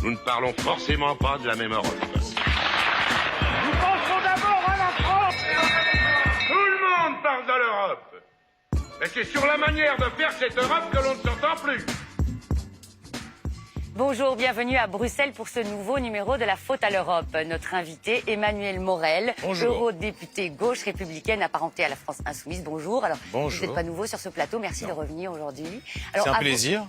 Nous ne parlons forcément pas de la même Europe. Nous pensons d'abord à la France. Tout le monde parle de l'Europe. Mais c'est sur la manière de faire cette Europe que l'on ne s'entend plus. Bonjour, bienvenue à Bruxelles pour ce nouveau numéro de La Faute à l'Europe. Notre invité, Emmanuel Morel, eurodéputé gauche républicaine apparenté à la France insoumise. Bonjour. Alors, bonjour. Vous n'êtes pas nouveau sur ce plateau, merci de revenir aujourd'hui. C'est un plaisir.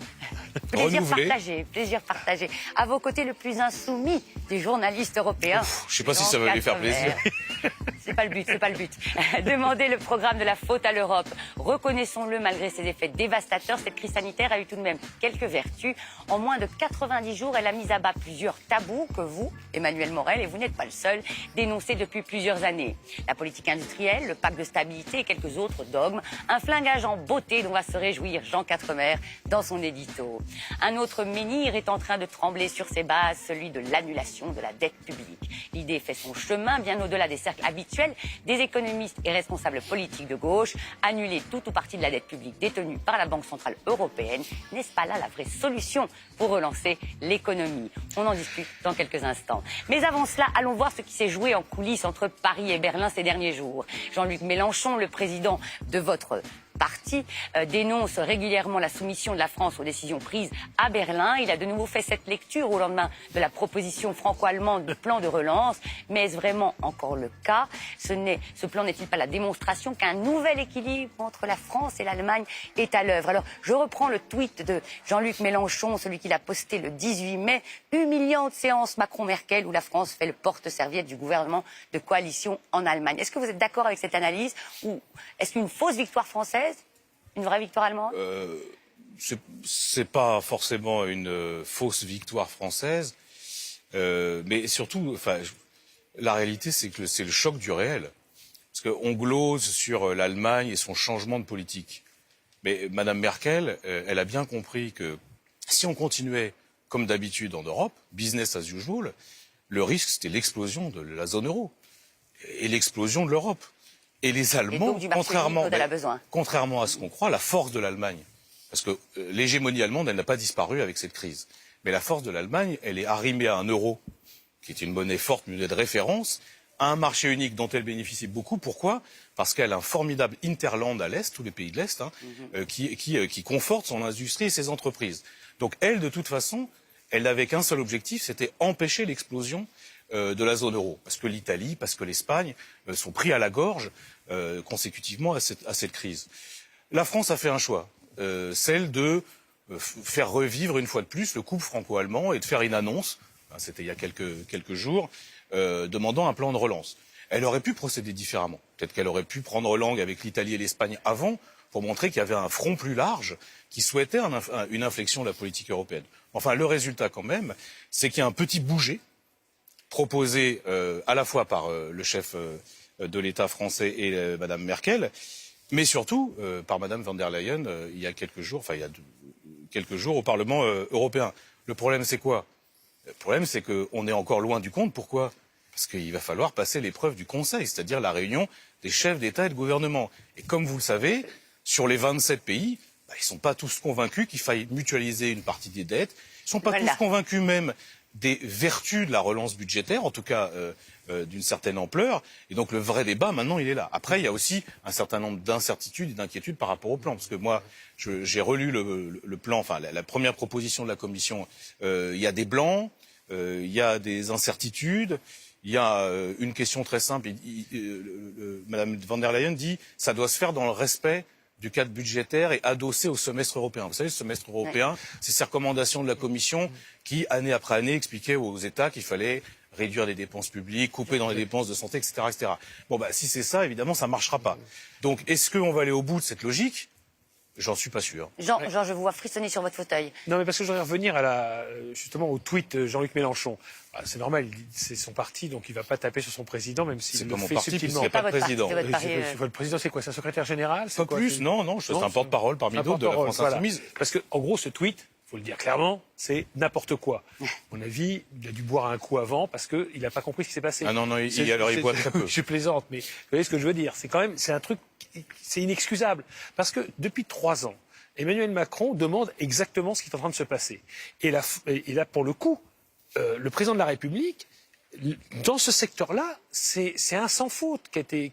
Plaisir partagé. À vos côtés, le plus insoumis des journalistes européens. Je ne sais pas si ça va lui faire plaisir. C'est pas le but. Demandez le programme de La Faute à l'Europe. Reconnaissons-le, malgré ses effets dévastateurs, cette crise sanitaire a eu tout de même quelques vertus. En moins de 90 jours, elle a mis à bas plusieurs tabous que vous, Emmanuel Morel, et vous n'êtes pas le seul, dénoncez depuis plusieurs années. La politique industrielle, le pacte de stabilité et quelques autres dogmes. Un flingage en beauté dont va se réjouir Jean Quatremer dans son édito. Un autre menhir est en train de trembler sur ses bases, celui de l'annulation de la dette publique. L'idée fait son chemin bien au-delà des cercles habituels des économistes et responsables politiques de gauche. Annuler tout ou partie de la dette publique détenue par la Banque Centrale Européenne, n'est-ce pas là la vraie solution pour relancer l'économie? On en discute dans quelques instants. Mais avant cela, allons voir ce qui s'est joué en coulisses entre Paris et Berlin ces derniers jours. Jean-Luc Mélenchon, le président de votre parti, dénonce régulièrement la soumission de la France aux décisions prises à Berlin. Il a de nouveau fait cette lecture au lendemain de la proposition franco-allemande du plan de relance. Mais est-ce vraiment encore le cas? Ce plan n'est-il pas la démonstration qu'un nouvel équilibre entre la France et l'Allemagne est à l'œuvre? Alors, je reprends le tweet de Jean-Luc Mélenchon, celui qu'il a posté le 18 mai. Humiliante séance Macron-Merkel où la France fait le porte-serviette du gouvernement de coalition en Allemagne. Est-ce que vous êtes d'accord avec cette analyse ou est-ce qu'une fausse victoire française? Une vraie victoire allemande? C'est pas forcément une fausse victoire française, mais surtout, la réalité, c'est que c'est le choc du réel. Parce qu'on glose sur l'Allemagne et son changement de politique. Mais Madame Merkel, elle a bien compris que si on continuait comme d'habitude en Europe, business as usual, le risque, c'était l'explosion de la zone euro et l'explosion de l'Europe. Et les Allemands, contrairement à ce qu'on croit, la force de l'Allemagne, parce que l'hégémonie allemande, elle n'a pas disparu avec cette crise, mais la force de l'Allemagne, elle est arrimée à un euro, qui est une monnaie forte, une monnaie de référence, à un marché unique dont elle bénéficie beaucoup. Pourquoi? Parce qu'elle a un formidable hinterland à l'Est, tous les pays de l'Est, qui conforte son industrie et ses entreprises. Donc elle, de toute façon, elle n'avait qu'un seul objectif, c'était empêcher l'explosion de la zone euro. Parce que l'Italie, parce que l'Espagne sont pris à la gorge consécutivement à cette crise. La France a fait un choix, celle de faire revivre une fois de plus le couple franco-allemand et de faire une annonce, c'était il y a quelques jours, demandant un plan de relance. Elle aurait pu procéder différemment. Peut-être qu'elle aurait pu prendre langue avec l'Italie et l'Espagne avant pour montrer qu'il y avait un front plus large qui souhaitait une inflexion de la politique européenne. Enfin, le résultat quand même, c'est qu'il y a un petit bouger proposé à la fois par le chef de l'État français et Madame Merkel, mais surtout par Madame von der Leyen il y a quelques jours au Parlement européen. Le problème, c'est quoi? Le problème, c'est qu'on est encore loin du compte. Pourquoi? Parce qu'il va falloir passer l'épreuve du Conseil, c'est-à-dire la réunion des chefs d'État et de gouvernement. Et comme vous le savez, sur les 27 pays, ils ne sont pas tous convaincus qu'il faille mutualiser une partie des dettes. Ils ne sont pas tous convaincus même des vertus de la relance budgétaire, en tout cas d'une certaine ampleur. Et donc le vrai débat, maintenant, il est là. Après, il y a aussi un certain nombre d'incertitudes et d'inquiétudes par rapport au plan. Parce que moi, j'ai relu le plan, la première proposition de la Commission. Il y a des blancs, il y a des incertitudes, il y a une question très simple. Madame von der Leyen dit « ça doit se faire dans le respect du cadre budgétaire et adossé au semestre européen. Vous savez, le semestre européen, c'est ces recommandations de la Commission qui, année après année, expliquaient aux États qu'il fallait réduire les dépenses publiques, couper dans les dépenses de santé, etc. etc. Bon, si c'est ça, évidemment, ça ne marchera pas. Donc, est-ce qu'on va aller au bout de cette logique? J'en suis pas sûr. Jean, je vous vois frissonner sur votre fauteuil. Non, mais parce que je voudrais revenir justement au tweet de Jean-Luc Mélenchon. C'est normal, c'est son parti, donc il ne va pas taper sur son président, même s'il le fait subtilement. C'est pas le président. Le président, c'est quoi? C'est un secrétaire général? Pas plus, non, c'est un porte-parole parmi d'autres de la France Insoumise. Parce qu'en gros, ce tweet, il faut le dire clairement, c'est n'importe quoi. À mon avis, il a dû boire un coup avant parce qu'il n'a pas compris ce qui s'est passé. Ah non, il boit très peu. Je plaisante, mais vous voyez ce que je veux dire. C'est un truc, c'est inexcusable. Parce que depuis 3 ans, Emmanuel Macron demande exactement ce qui est en train de se passer. Et là, pour le coup, le président de la République, dans ce secteur-là, c'est un sans faute qui a été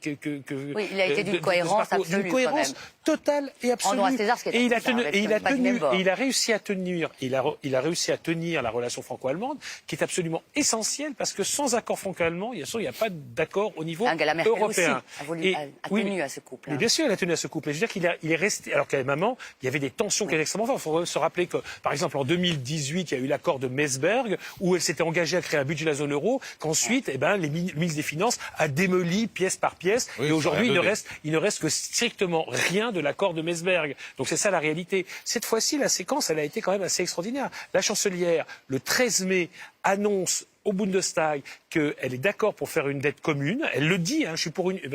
oui, il a été d'une cohérence absolue, d'une cohérence totale et absolue. Rendons à César ce qui est Et il a à César, tenu, avec et il a pas du tenu, même bord. et il a réussi à tenir, il a réussi à tenir la relation franco-allemande, qui est absolument essentielle parce que sans accord franco-allemand, il n'y a pas d'accord au niveau Angela Merkel européen. aussi a tenu à ce couple. Mais bien sûr, il a tenu à ce couple. Et je veux dire qu'il est resté, alors qu'à un moment, il y avait des tensions qui étaient extrêmement fortes. Il faut se rappeler que, par exemple, en 2018, il y a eu l'accord de Meseberg, où elle s'était engagée à créer un budget de la zone euro, qu'ensuite, le ministre des Finances a démoli pièce par pièce. Oui, et aujourd'hui, il ne reste que strictement rien de l'accord de Meseberg. Donc c'est ça la réalité. Cette fois-ci, la séquence, elle a été quand même assez extraordinaire. La chancelière, le 13 mai, annonce au Bundestag qu'elle est d'accord pour faire une dette commune. Elle le dit,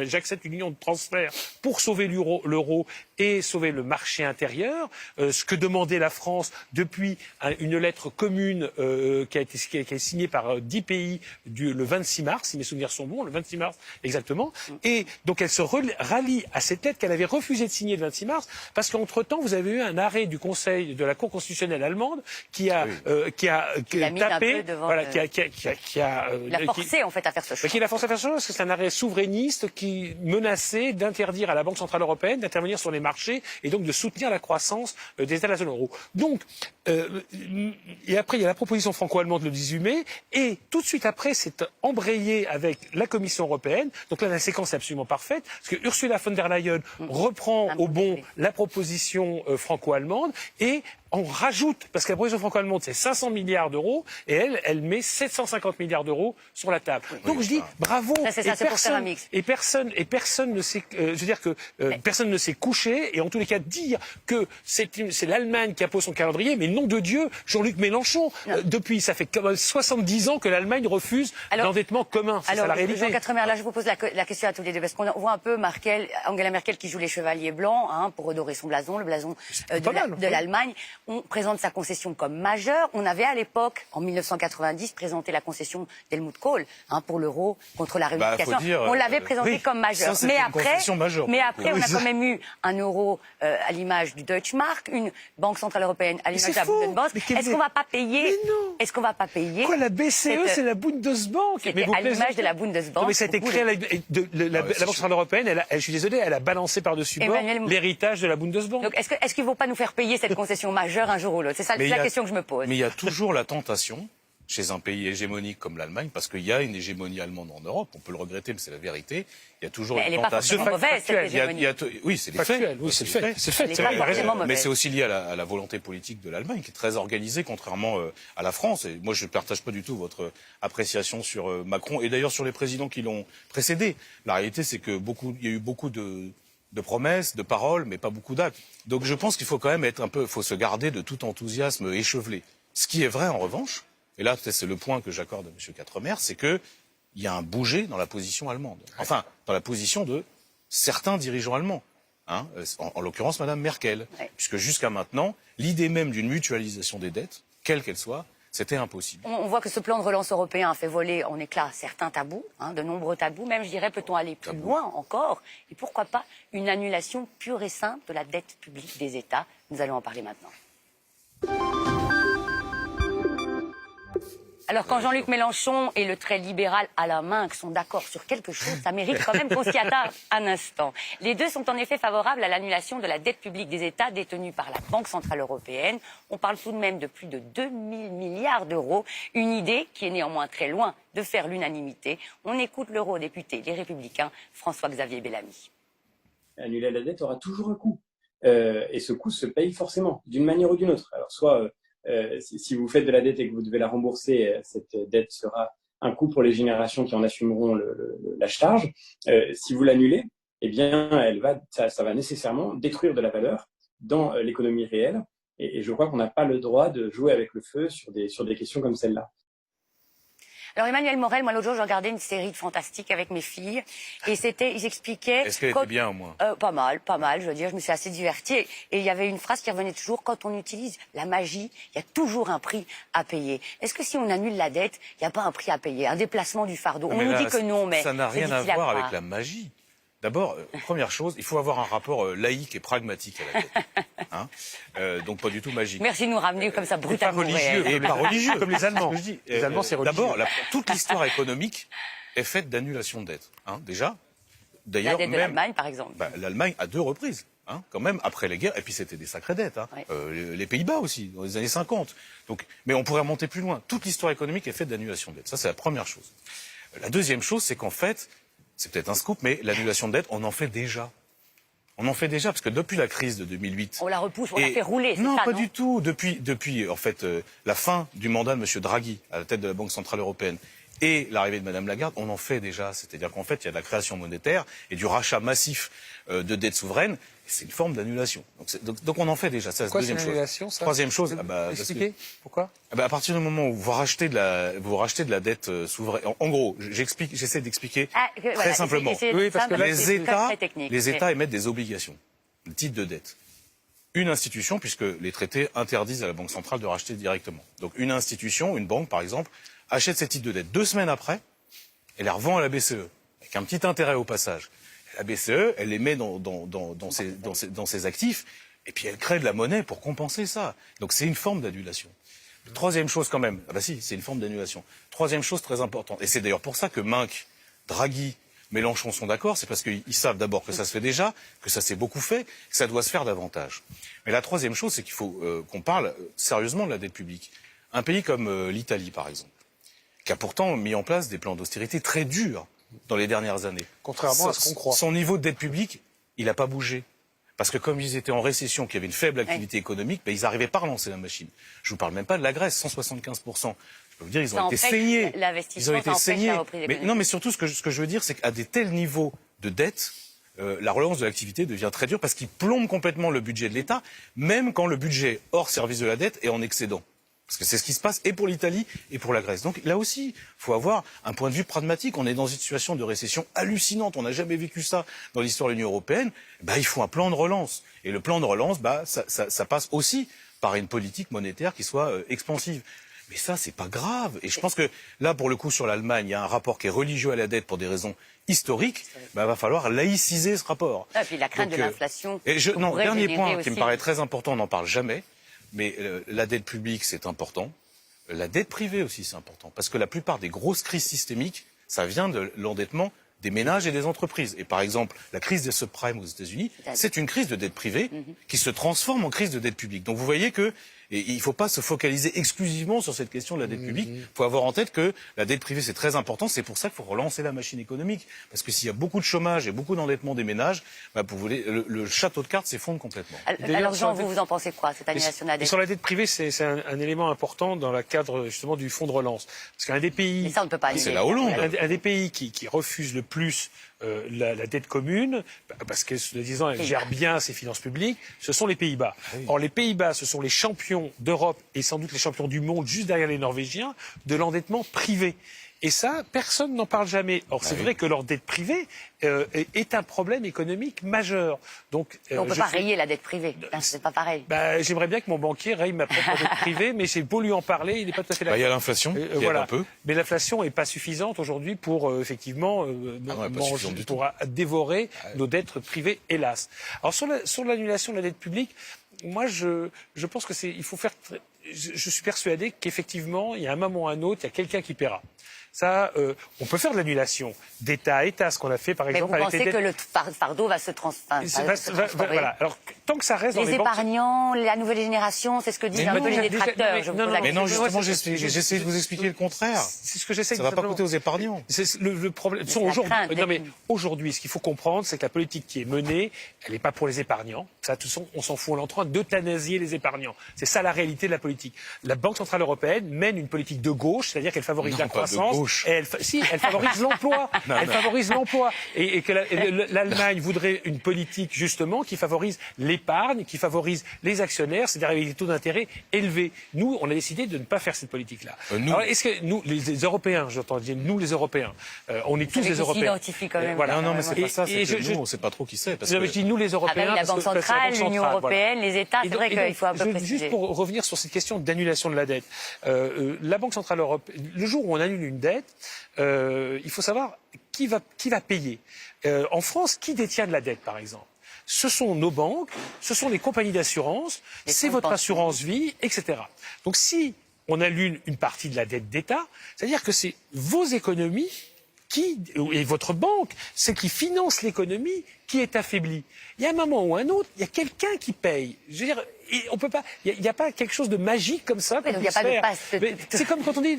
j'accepte une union de transfert pour sauver l'euro et sauver le marché intérieur. Ce que demandait la France depuis une lettre commune qui a été signée par 10 pays le 26 mars, si mes souvenirs sont bons, le 26 mars exactement. Et donc elle se rallie à cette lettre qu'elle avait refusé de signer le 26 mars parce qu'entre-temps, vous avez eu un arrêt du Conseil de la Cour constitutionnelle allemande qui a tapé, qui a forcé en fait à faire ce choix. Qui l'a forcé à faire ce choix parce que c'est un arrêt souverainiste qui menaçait d'interdire à la Banque centrale européenne d'intervenir sur les marchés et donc de soutenir la croissance des États de la zone euro. Donc, et après il y a la proposition franco-allemande le 18 mai et tout de suite après c'est embrayé avec la Commission européenne. Donc là la séquence est absolument parfaite parce que Ursula von der Leyen reprend au bon la proposition franco-allemande et on rajoute, parce que la proposition franco-allemande, c'est 500 milliards d'euros, et elle met 750 milliards d'euros sur la table. Donc je dis, bravo, personne ne s'est, personne ne s'est couché, et en tous les cas, dire que c'est l'Allemagne qui impose son calendrier, mais nom de Dieu, Jean-Luc Mélenchon, depuis, ça fait 70 ans que l'Allemagne refuse l'endettement commun. C'est ça la réalité. Jean Quatremer, là, je vous pose la question à tous les deux, parce qu'on voit un peu Angela Merkel qui joue les chevaliers blancs, pour redorer son blason, le blason de l'Allemagne. On présente sa concession comme majeure. On avait à l'époque, en 1990, présenté la concession d'Helmut Kohl pour l'euro contre la réunification. On l'avait présenté comme majeure. Ça, mais après, on a quand même eu un euro à l'image du Deutsche Mark, une banque centrale européenne à l'image de la Bundesbank. Est-ce qu'on va pas payer Est-ce qu'on va pas payer Quoi, la BCE, c'est la Bundesbank. Mais à l'image de la Bundesbank. Mais ça a été créé la Banque centrale européenne. Je suis désolé, elle a balancé par-dessus bord l'héritage de la Bundesbank. Donc est-ce qu'il ne faut pas nous faire payer cette concession majeure un jour ou l'autre? C'est ça la question que je me pose. Mais il y a toujours la tentation, chez un pays hégémonique comme l'Allemagne, parce qu'il y a une hégémonie allemande en Europe, on peut le regretter, mais c'est la vérité. Il y a toujours une tentation. Elle n'est pas forcément mauvaise, cette hégémonie. Oui, c'est des faits. Oui, c'est le fait. Mais c'est aussi lié à la volonté politique de l'Allemagne, qui est très organisée, contrairement à la France. Et moi, je ne partage pas du tout votre appréciation sur Macron, et d'ailleurs sur les présidents qui l'ont précédé. La réalité, c'est que il y a eu beaucoup de promesses, de paroles, mais pas beaucoup d'actes. Donc je pense qu'il faut quand même faut se garder de tout enthousiasme échevelé. Ce qui est vrai, en revanche, et là, c'est le point que j'accorde à M. Quatremer, c'est qu'il y a un bouger dans la position allemande. Enfin, dans la position de certains dirigeants allemands. En l'occurrence, Mme Merkel. Puisque jusqu'à maintenant, l'idée même d'une mutualisation des dettes, quelle qu'elle soit, c'était impossible. On voit que ce plan de relance européen a fait voler en éclats certains tabous, de nombreux tabous. Même, je dirais, peut-on aller plus loin encore? Et pourquoi pas une annulation pure et simple de la dette publique des États? Nous allons en parler maintenant. Alors, quand Jean-Luc Mélenchon et le très libéral Alain Minc sont d'accord sur quelque chose, ça mérite quand même qu'on s'y attarde un instant. Les deux sont en effet favorables à l'annulation de la dette publique des États détenue par la Banque centrale européenne. On parle tout de même de plus de 2 000 milliards d'euros. Une idée qui est néanmoins très loin de faire l'unanimité. On écoute l'eurodéputé Les Républicains, François-Xavier Bellamy. Annuler la dette aura toujours un coût. Et ce coût se paye forcément, d'une manière ou d'une autre. Alors, soit si vous faites de la dette et que vous devez la rembourser, cette dette sera un coût pour les générations qui en assumeront la charge. Si vous l'annulez, eh bien, ça va nécessairement détruire de la valeur dans l'économie réelle. Et je crois qu'on n'a pas le droit de jouer avec le feu sur des questions comme celle-là. Alors Emmanuel Morel, moi l'autre jour, je regardais une série de fantastiques avec mes filles et ils expliquaient... Est-ce qu'elle était bien au moins? Pas mal, je veux dire, je me suis assez divertie. Et il y avait une phrase qui revenait toujours, quand on utilise la magie, il y a toujours un prix à payer. Est-ce que si on annule la dette, il n'y a pas un prix à payer, un déplacement du fardeau? On nous dit que non, mais ça n'a rien à voir avec la magie. D'abord, première chose, il faut avoir un rapport laïque et pragmatique à la dette. Hein, donc pas du tout magique. Merci de nous ramener comme ça brutalement. Et pas religieux. Comme les Allemands. Je dis, Les Allemands, c'est religieux. D'abord, toute l'histoire économique est faite d'annulation de dette. Hein, déjà. La D'ailleurs, dette de même l'Allemagne, par exemple. l'Allemagne à 2 reprises. Hein, quand même, après les guerres, et puis c'était des sacrées dettes. Hein. Ouais. Les Pays-Bas aussi, dans les années 50. Donc, mais on pourrait remonter plus loin. Toute l'histoire économique est faite d'annulation de dette. Ça, c'est la première chose. La deuxième chose, c'est qu'en fait, c'est peut-être un scoop, mais l'annulation de dette, on en fait déjà. On en fait déjà, parce que depuis la crise de 2008... On la repousse, on la fait rouler, c'est non, ça, pas non du tout. Depuis en fait, la fin du mandat de M. Draghi à la tête de la Banque Centrale Européenne et l'arrivée de Mme Lagarde, on en fait déjà. C'est-à-dire qu'en fait, il y a de la création monétaire et du rachat massif de dettes souveraines. C'est une forme d'annulation. Donc on en fait déjà. Ça, Pourquoi c'est c'est deuxième l'annulation, chose. ça Troisième chose, Expliquez. Pourquoi à partir du moment où vous rachetez de la dette souveraine, en gros, j'essaie d'expliquer très simplement. Oui, parce que les États émettent des obligations, des titres de dette. Une institution, puisque les traités interdisent à la Banque centrale de racheter directement. Donc une institution, une banque par exemple, achète ces titres de dette. 2 semaines après, elle les revend à la BCE, avec un petit intérêt au passage. La BCE, elle les met dans ses actifs, et puis elle crée de la monnaie pour compenser ça. Donc c'est une forme d'annulation. Troisième chose quand même, c'est une forme d'annulation. Troisième chose très importante, et c'est d'ailleurs pour ça que Minc, Draghi, Mélenchon sont d'accord, c'est parce qu'ils savent d'abord que ça se fait déjà, que ça s'est beaucoup fait, que ça doit se faire davantage. Mais la troisième chose, c'est qu'il faut qu'on parle sérieusement de la dette publique. Un pays comme l'Italie, par exemple, qui a pourtant mis en place des plans d'austérité très durs dans les dernières années. Contrairement à ce qu'on croit. Son niveau de dette publique, il n'a pas bougé. Parce que comme ils étaient en récession, qu'il y avait une faible activité économique, ils n'arrivaient pas à relancer la machine. Je vous parle même pas de la Grèce, 175%. Je peux vous dire, ils ont été saignés. Ils ont été saignés. Mais non, mais surtout, ce que je veux dire, c'est qu'à des tels niveaux de dette, la relance de l'activité devient très dure parce qu'il plombe complètement le budget de l'État, même quand le budget hors service de la dette est en excédent. Parce que c'est ce qui se passe et pour l'Italie et pour la Grèce. Donc là aussi, il faut avoir un point de vue pragmatique. On est dans une situation de récession hallucinante. On n'a jamais vécu ça dans l'histoire de l'Union européenne. Il faut un plan de relance. Et le plan de relance, ça passe aussi par une politique monétaire qui soit expansive. Mais ça, c'est pas grave. Et je pense que là, pour le coup, sur l'Allemagne, il y a un rapport qui est religieux à la dette pour des raisons historiques. Il va falloir laïciser ce rapport. Et puis la crainte de l'inflation. Dernier point qui me paraît très important, on n'en parle jamais. Mais la dette publique, c'est important. La dette privée aussi, c'est important. Parce que la plupart des grosses crises systémiques, ça vient de l'endettement des ménages et des entreprises. Et par exemple, la crise des subprimes aux États-Unis, c'est une crise de dette privée qui se transforme en crise de dette publique. Donc vous voyez que il ne faut pas se focaliser exclusivement sur cette question de la dette publique. Il faut avoir en tête que la dette privée, c'est très important. C'est pour ça qu'il faut relancer la machine économique. Parce que s'il y a beaucoup de chômage et beaucoup d'endettement des ménages, le château de cartes s'effondre complètement. Alors Jean, vous en pensez quoi, cette annulation de la dette? Sur la dette privée, c'est un élément important dans le cadre justement du fonds de relance. Parce qu'un des pays... Mais ça, on ne peut pas annuler. C'est la Hollande. Un des pays qui refuse le plus la dette commune, parce que, disant, elle gère bien ses finances publiques, ce sont les Pays-Bas. Or, les Pays-Bas, ce sont les champions d'Europe et sans doute les champions du monde, juste derrière les Norvégiens, de l'endettement privé. Et ça, personne n'en parle jamais. Or, c'est vrai que leur dette privée est un problème économique majeur. Donc, on ne peut pas rayer la dette privée. C'est pas pareil. J'aimerais bien que mon banquier raye ma propre dette privée, mais c'est beau lui en parler, il n'est pas tout à fait d'accord. Il y a l'inflation, qui aide un peu. Mais l'inflation n'est pas suffisante aujourd'hui pour effectivement pour dévorer nos dettes privées, hélas. Alors sur l'annulation de la dette publique, moi je pense que il faut faire. Je suis persuadé qu'effectivement, il y a un moment ou un autre, il y a quelqu'un qui paiera. Ça, on peut faire de l'annulation d'État à État, ce qu'on a fait par exemple avec les dettes. Mais vous pensez que le fardeau va se transformer? Voilà. Alors, tant que ça reste dans les banques... Les épargnants, la nouvelle génération, c'est ce que disent un peu les détracteurs. Mais non, justement, j'essaie de vous expliquer le contraire. C'est ce que j'essaie. Ça ne va pas coûter aux épargnants. Le problème. Aujourd'hui, ce qu'il faut comprendre, c'est que la politique qui est menée, elle n'est pas pour les épargnants. Ça, de toute façon, on s'en fout. On est en train d'euthanasier les épargnants. C'est ça la réalité de la politique. La Banque centrale européenne mène une politique de gauche, c'est-à-dire qu'elle favorise la croissance. Elle favorise l'emploi. Elle favorise l'emploi. Et que l'Allemagne voudrait une politique, justement, qui favorise l'épargne, qui favorise les actionnaires, c'est-à-dire avec des taux d'intérêt élevés. Nous, on a décidé de ne pas faire cette politique-là. Alors, est-ce que nous, les Européens, j'entends dire, nous, les Européens, on est tous les Européens. S'identifient quand même. Voilà. Non, mais c'est pas ça. C'est que nous, on ne sait pas trop qui c'est. Je dis nous, les Européens. La Banque centrale, l'Union européenne, les États. C'est vrai qu'il faut un peu préciser. Juste pour revenir sur cette question d'annulation de la dette. La Banque centrale européenne, le jour où on annule une dette, il faut savoir qui va payer? En France, qui détient de la dette, par exemple? Ce sont nos banques, ce sont les compagnies d'assurance, c'est votre assurance vie, etc. Donc si on annule une partie de la dette d'État, c'est-à-dire que c'est vos économies et votre banque, c'est qui finance l'économie qui est affaiblie. Il y a un moment ou un autre, il y a quelqu'un qui paye. Je veux dire, on peut pas, il n'y a pas quelque chose de magique comme ça. Oui, donc il n'y a pas de passe. C'est comme quand on dit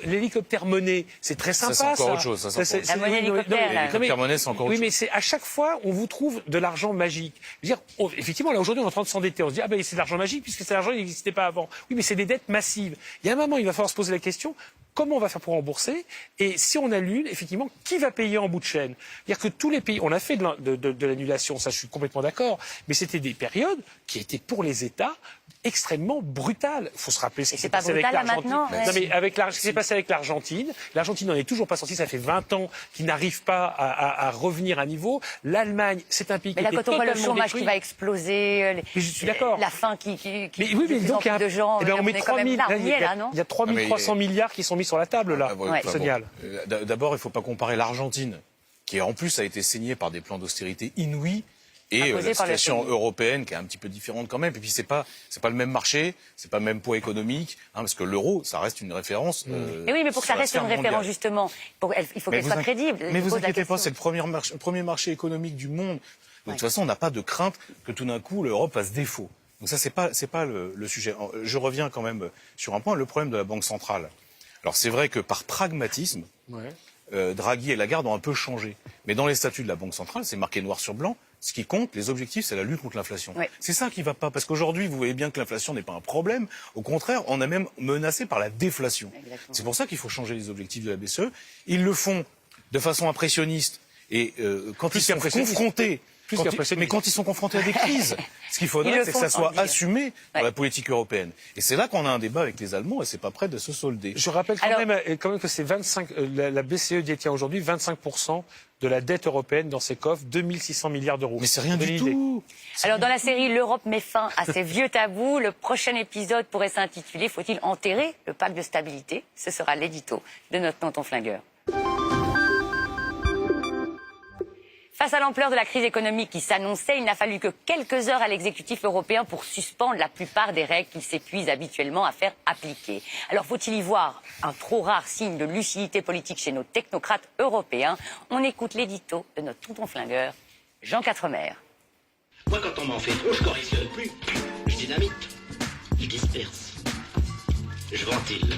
l'hélicoptère monnaie, c'est très sympa. Ça, c'est encore autre chose. La monnaie hélicoptère. L'hélicoptère monnaie, c'est encore autre chose. Oui, mais c'est à chaque fois, on vous trouve de l'argent magique. Je veux dire, effectivement, là aujourd'hui, on est en train de s'endetter. On se dit, ah ben c'est de l'argent magique puisque c'est l'argent qui n'existait pas avant. Oui, mais c'est des dettes massives. Il y a un moment, il va falloir se poser la question. Comment on va faire pour rembourser? Et si on annule, effectivement, qui va payer en bout de chaîne? C'est-à-dire que tous les pays, on a fait de l'annulation, ça je suis complètement d'accord, mais c'était des périodes qui étaient pour les États extrêmement brutales. Il faut se rappeler ce qui s'est passé avec l'Argentine. Non, mais avec ce qui s'est passé avec l'Argentine. L'Argentine n'en est toujours pas sortie, ça fait 20 ans qu'ils n'arrivent pas à revenir à niveau. L'Allemagne, c'est un pays qui était quand on voit le totalement chômage détruit. qui va exploser, Mais je suis d'accord. la faim qui Mais oui, mais donc il y a de gens, on met 3 000, non? il y a 3 300 milliards qui sont mis sur la table là. Génial. D'abord, il ne faut pas comparer l'Argentine, qui en plus a été saignée par des plans d'austérité inouïs, et la situation européenne qui est un petit peu différente quand même. Et puis c'est pas le même marché, c'est pas le même poids économique, parce que l'euro, ça reste une référence. Mais oui, mais pour que ça reste une référence justement, il faut qu'elle soit crédible. Mais vous inquiétez pas, c'est le premier marché économique du monde. Donc de toute façon, on n'a pas de crainte que tout d'un coup l'Europe fasse défaut. Donc ça, c'est pas le sujet. Je reviens quand même sur un point, le problème de la Banque centrale. Alors c'est vrai que par pragmatisme, Draghi et Lagarde ont un peu changé. Mais dans les statuts de la Banque centrale, c'est marqué noir sur blanc. Ce qui compte, les objectifs, c'est la lutte contre l'inflation. C'est ça qui va pas. Parce qu'aujourd'hui, vous voyez bien que l'inflation n'est pas un problème. Au contraire, on est même menacé par la déflation. C'est pour ça qu'il faut changer les objectifs de la BCE. Ils le font de façon impressionniste. Et quand ils sont confrontés... Mais quand ils sont confrontés à des crises, ce qu'il faudrait, c'est que ça soit assumé par la politique européenne. Et c'est là qu'on a un débat avec les Allemands et c'est pas prêt de se solder. Je rappelle quand même que c'est 25, la BCE détient aujourd'hui 25% de la dette européenne dans ses coffres, 2600 milliards d'euros. Mais c'est rien du tout. Alors dans la série L'Europe met fin à ses vieux tabous, le prochain épisode pourrait s'intituler Faut-il enterrer le pacte de stabilité? Ce sera l'édito de notre tonton flingueur. Face à l'ampleur de la crise économique qui s'annonçait, il n'a fallu que quelques heures à l'exécutif européen pour suspendre la plupart des règles qu'il s'épuise habituellement à faire appliquer. Alors faut-il y voir un trop rare signe de lucidité politique chez nos technocrates européens? On écoute l'édito de notre tonton flingueur, Jean Quatremer. Moi, quand on m'en fait trop, je correctionne plus. Je dynamite. Je disperse. Je ventile.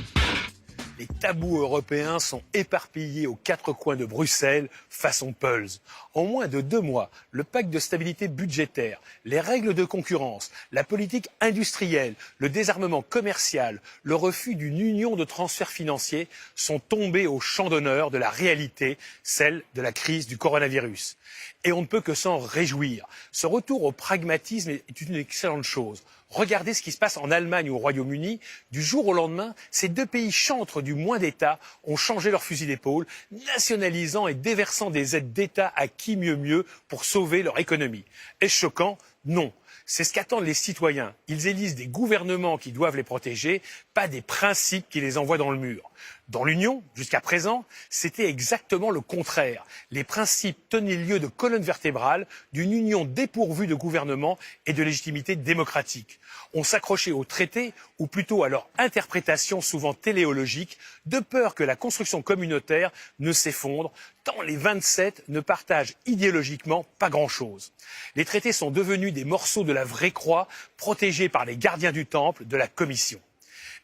Les tabous européens sont éparpillés aux quatre coins de Bruxelles, façon Pulse. En moins de 2 mois, le pacte de stabilité budgétaire, les règles de concurrence, la politique industrielle, le désarmement commercial, le refus d'une union de transferts financiers sont tombés au champ d'honneur de la réalité, celle de la crise du coronavirus. Et on ne peut que s'en réjouir. Ce retour au pragmatisme est une excellente chose. Regardez ce qui se passe en Allemagne ou au Royaume-Uni. Du jour au lendemain, ces 2 pays chantres du moins d'État ont changé leur fusil d'épaule, nationalisant et déversant des aides d'État à qui mieux pour sauver leur économie. Est-ce choquant? Non. C'est ce qu'attendent les citoyens. Ils élisent des gouvernements qui doivent les protéger, pas des principes qui les envoient dans le mur. Dans l'Union, jusqu'à présent, c'était exactement le contraire. Les principes tenaient lieu de colonne vertébrale d'une union dépourvue de gouvernement et de légitimité démocratique. On s'accrochait aux traités, ou plutôt à leur interprétation souvent téléologique, de peur que la construction communautaire ne s'effondre, tant les 27 ne partagent idéologiquement pas grand-chose. Les traités sont devenus des morceaux de la vraie croix, protégés par les gardiens du temple de la Commission.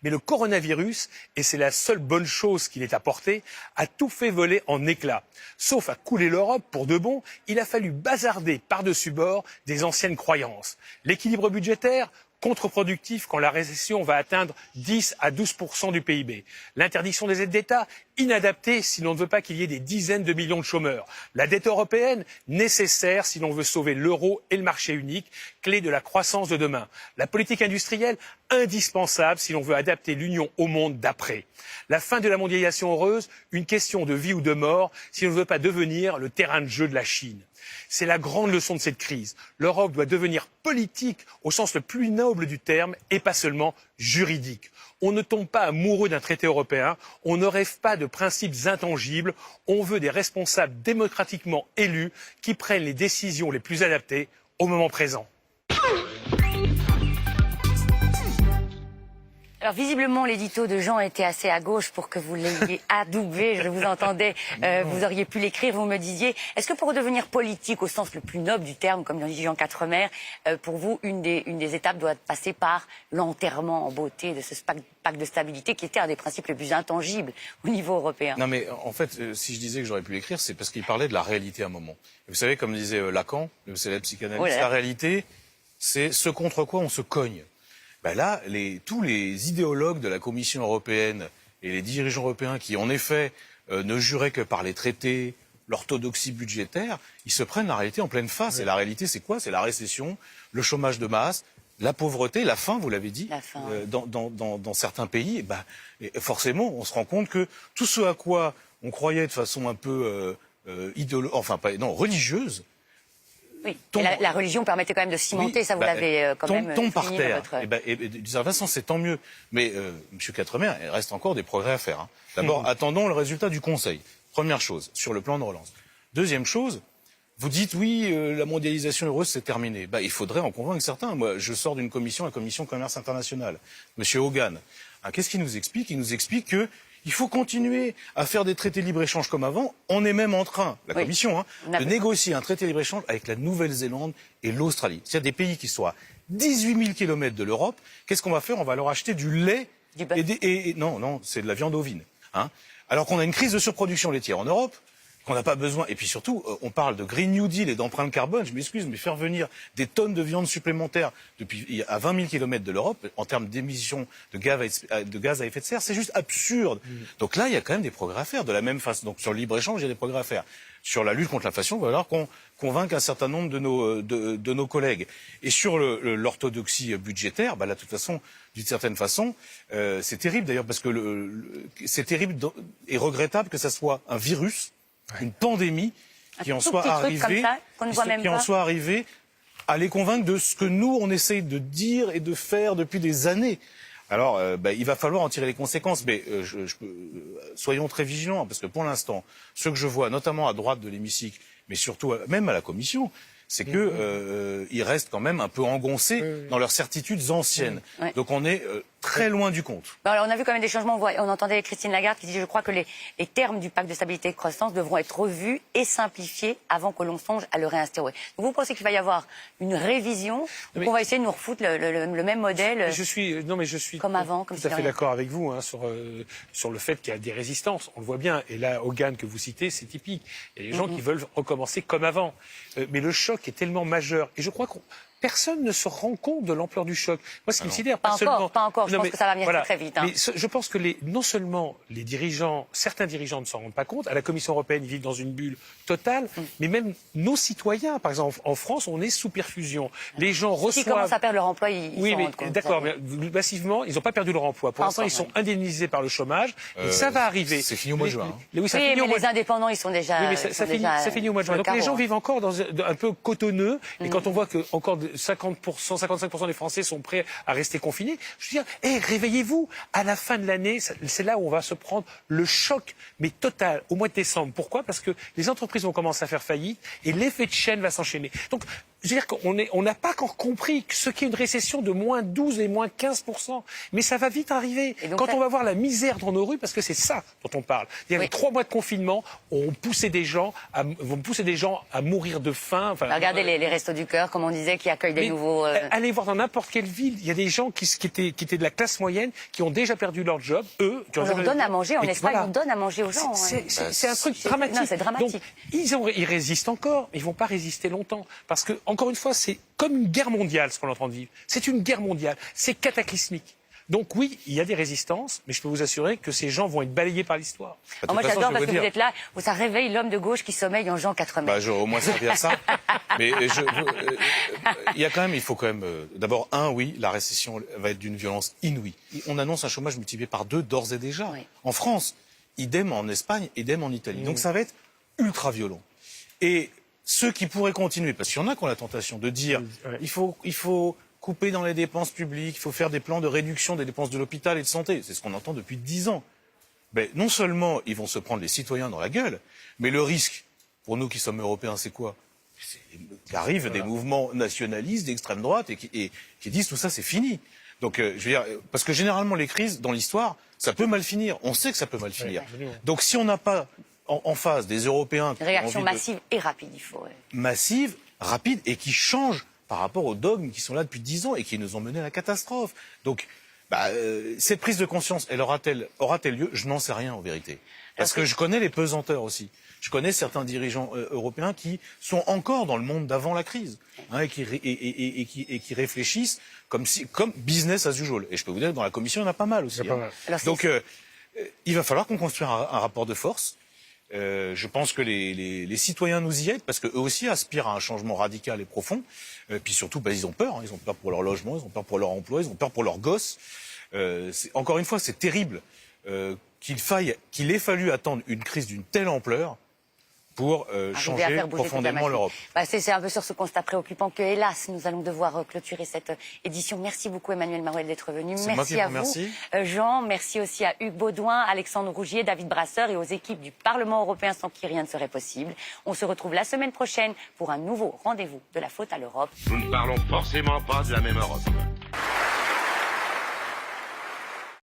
Mais le coronavirus, et c'est la seule bonne chose qu'il ait apporté, a tout fait voler en éclats. Sauf à couler l'Europe pour de bon, il a fallu bazarder par-dessus bord des anciennes croyances. L'équilibre budgétaire, contre-productif quand la récession va atteindre 10 à 12% du PIB. L'interdiction des aides d'État, inadaptée si l'on ne veut pas qu'il y ait des dizaines de millions de chômeurs. La dette européenne, nécessaire si l'on veut sauver l'euro et le marché unique, clé de la croissance de demain. La politique industrielle, indispensable si l'on veut adapter l'Union au monde d'après. La fin de la mondialisation heureuse, une question de vie ou de mort si l'on ne veut pas devenir le terrain de jeu de la Chine. C'est la grande leçon de cette crise. L'Europe doit devenir politique au sens le plus noble du terme et pas seulement juridique. On ne tombe pas amoureux d'un traité européen, on ne rêve pas de principes intangibles, on veut des responsables démocratiquement élus qui prennent les décisions les plus adaptées au moment présent. Alors visiblement, l'édito de Jean était assez à gauche pour que vous l'ayez adoubé. Je vous entendais, vous auriez pu l'écrire, vous me disiez. Est-ce que pour devenir politique au sens le plus noble du terme, comme l'a dit Jean Quatremer, pour vous, une des étapes doit passer par l'enterrement en beauté de ce pacte de stabilité qui était un des principes les plus intangibles au niveau européen? Non mais en fait, si je disais que j'aurais pu l'écrire, c'est parce qu'il parlait de la réalité à un moment. Et vous savez, comme disait Lacan, le célèbre psychanalyste, la réalité, c'est ce contre quoi on se cogne. Ben là, tous les idéologues de la Commission européenne et les dirigeants européens qui, en effet, ne juraient que par les traités, l'orthodoxie budgétaire, ils se prennent la réalité en pleine face. Oui. Et la réalité, c'est quoi? C'est la récession, le chômage de masse, la pauvreté, la faim, vous l'avez dit, dans certains pays. Ben, forcément, on se rend compte que tout ce à quoi on croyait de façon un peu religieuse, oui, la religion permettait quand même de cimenter, ça vous l'avez quand même tombe par terre. Votre... Et d'une certaine façon, c'est tant mieux. Mais M. Quatremer, il reste encore des progrès à faire. Hein. D'abord, attendons le résultat du Conseil. Première chose, sur le plan de relance. Deuxième chose, vous dites oui, la mondialisation heureuse, c'est terminé. Il faudrait en convaincre certains. Moi, je sors d'une commission, la commission commerce international. Monsieur Hogan, qu'est-ce qu'il nous explique? Il nous explique que il faut continuer à faire des traités de libre-échange comme avant. On est même en train, la Commission, de négocier un traité de libre-échange avec la Nouvelle-Zélande et l'Australie. C'est-à-dire des pays qui sont à 18 000 kilomètres de l'Europe. Qu'est-ce qu'on va faire? On va leur acheter du lait non, c'est de la viande ovine. Hein, alors qu'on a une crise de surproduction laitière en Europe, qu'on n'a pas besoin. Et puis surtout, on parle de Green New Deal et d'empreinte carbone. Je m'excuse, mais faire venir des tonnes de viande supplémentaires à 20 000 kilomètres de l'Europe, en termes d'émissions de gaz à effet de serre, c'est juste absurde. Donc là, il y a quand même des progrès à faire. De la même façon, donc sur le libre-échange, il y a des progrès à faire. Sur la lutte contre l'inflation, il va falloir qu'on convainque un certain nombre de nos collègues. Et sur l'orthodoxie budgétaire, là, de toute façon, d'une certaine façon, c'est terrible d'ailleurs, parce que c'est terrible et regrettable que ça soit un virus, une pandémie qui en soit arrivée, à les convaincre de ce que nous, on essaye de dire et de faire depuis des années. Alors, il va falloir en tirer les conséquences, mais soyons très vigilants, parce que pour l'instant, ce que je vois, notamment à droite de l'hémicycle, mais surtout même à la Commission, c'est que ils restent quand même un peu engoncés dans leurs certitudes anciennes. Donc on est très loin du compte. Alors on a vu quand même des changements. On entendait Christine Lagarde qui dit: je crois que les termes du pacte de stabilité et de croissance devront être revus et simplifiés avant que l'on songe à le réinstaurer. Donc vous pensez qu'il va y avoir une révision, ou qu'on va essayer de nous refoutre le même modèle je suis comme avant, comme tout à fait d'accord avec vous sur le fait qu'il y a des résistances. On le voit bien. Et là, Hogan que vous citez, c'est typique. Il y a des gens qui veulent recommencer comme avant. Mais le choc est tellement majeur. Et je crois que personne ne se rend compte de l'ampleur du choc. Moi, ce qui me sidère, pas encore. Je pense que ça va venir très vite. Mais je pense que non seulement les dirigeants, certains dirigeants ne s'en rendent pas compte. À la Commission européenne, ils vivent dans une bulle totale. Mais même nos citoyens, par exemple, en France, on est sous perfusion. Les gens reçoivent. Ceux qui commencent à perdre leur emploi, ils s'en rendent compte. D'accord, mais massivement, ils n'ont pas perdu leur emploi. Pour l'instant, ils sont indemnisés par le chômage. Et ça va arriver. C'est fini au mois de juin. Oui, mais les indépendants, ils sont déjà. Oui, mais ça finit au mois de juin. Donc les gens vivent encore dans un peu cotonneux. Et quand on voit que encore 55% des Français sont prêts à rester confinés, je veux dire, réveillez-vous. À la fin de l'année, c'est là où on va se prendre le choc, mais total, au mois de décembre. Pourquoi? Parce que les entreprises vont commencer à faire faillite et l'effet de chaîne va s'enchaîner. Donc, je veux dire qu'on n'a pas encore compris ce qu'est une récession de moins 12 et moins 15%. Mais ça va vite arriver. Quand on va voir la misère dans nos rues, parce que c'est ça dont on parle. Les 3 mois de confinement vont pousser des gens à mourir de faim. Enfin, regardez les restos du cœur, comme on disait, qui accueillent des nouveaux... Allez voir dans n'importe quelle ville, il y a des gens qui étaient de la classe moyenne, qui ont déjà perdu leur job, on leur donne à manger, en Espagne, on donne à manger aux gens. C'est un truc dramatique. Non, c'est dramatique. Donc, ils résistent encore, mais ils ne vont pas résister longtemps. Parce que, encore une fois, c'est comme une guerre mondiale, ce qu'on est en train de vivre. C'est une guerre mondiale. C'est cataclysmique. Donc oui, il y a des résistances, mais je peux vous assurer que ces gens vont être balayés par l'histoire. Moi j'adore parce que vous êtes là, où ça réveille l'homme de gauche qui sommeille en Jean Quatremer. Au moins ça revient à ça. Mais il faut quand même... D'abord, la récession va être d'une violence inouïe. On annonce un chômage multiplié par 2 d'ores et déjà. Oui. En France, idem en Espagne, idem en Italie. Donc ça va être ultra violent. Et ceux qui pourraient continuer, parce qu'il y en a qui ont la tentation de dire Ouais. il faut couper dans les dépenses publiques, il faut faire des plans de réduction des dépenses de l'hôpital et de santé. C'est ce qu'on entend depuis 10 ans. Ben, non seulement ils vont se prendre les citoyens dans la gueule, mais le risque, pour nous qui sommes européens, c'est quoi? C'est qu'arrivent des mouvements nationalistes d'extrême droite et qui disent tout ça, c'est fini. Donc, je veux dire, parce que généralement les crises dans l'histoire, ça peut mal finir. On sait que ça peut mal finir. absolument. Donc, si on n'a pas en face des Européens qui Une réaction ont envie massive et rapide, il faut. massive, rapide et qui changent par rapport aux dogmes qui sont là depuis 10 ans et qui nous ont menés à la catastrophe. Donc, cette prise de conscience, elle aura-t-elle lieu? Je n'en sais rien en vérité. Parce que je connais les pesanteurs aussi. Je connais certains dirigeants européens qui sont encore dans le monde d'avant la crise, hein, et qui réfléchissent comme business as usual. Et je peux vous dire que dans la Commission, il y en a pas mal aussi. Il y a pas mal. Alors, Donc, il va falloir qu'on construise un rapport de force. Je pense que les citoyens nous y aident parce qu'eux aussi aspirent à un changement radical et profond. Puis surtout, ils ont peur. Hein. Ils ont peur pour leur logement, ils ont peur pour leur emploi, ils ont peur pour leurs gosses. Encore une fois, c'est terrible qu'il ait fallu attendre une crise d'une telle ampleur pour changer profondément l'Europe. C'est un peu sur ce constat préoccupant que, hélas, nous allons devoir clôturer cette édition. Merci beaucoup, Emmanuel Marouel, d'être venu. Merci à vous, Jean. Merci aussi à Hugues Baudouin, Alexandre Rougier, David Brasseur et aux équipes du Parlement européen sans qui rien ne serait possible. On se retrouve la semaine prochaine pour un nouveau rendez-vous de la faute à l'Europe. Nous ne parlons forcément pas de la même Europe.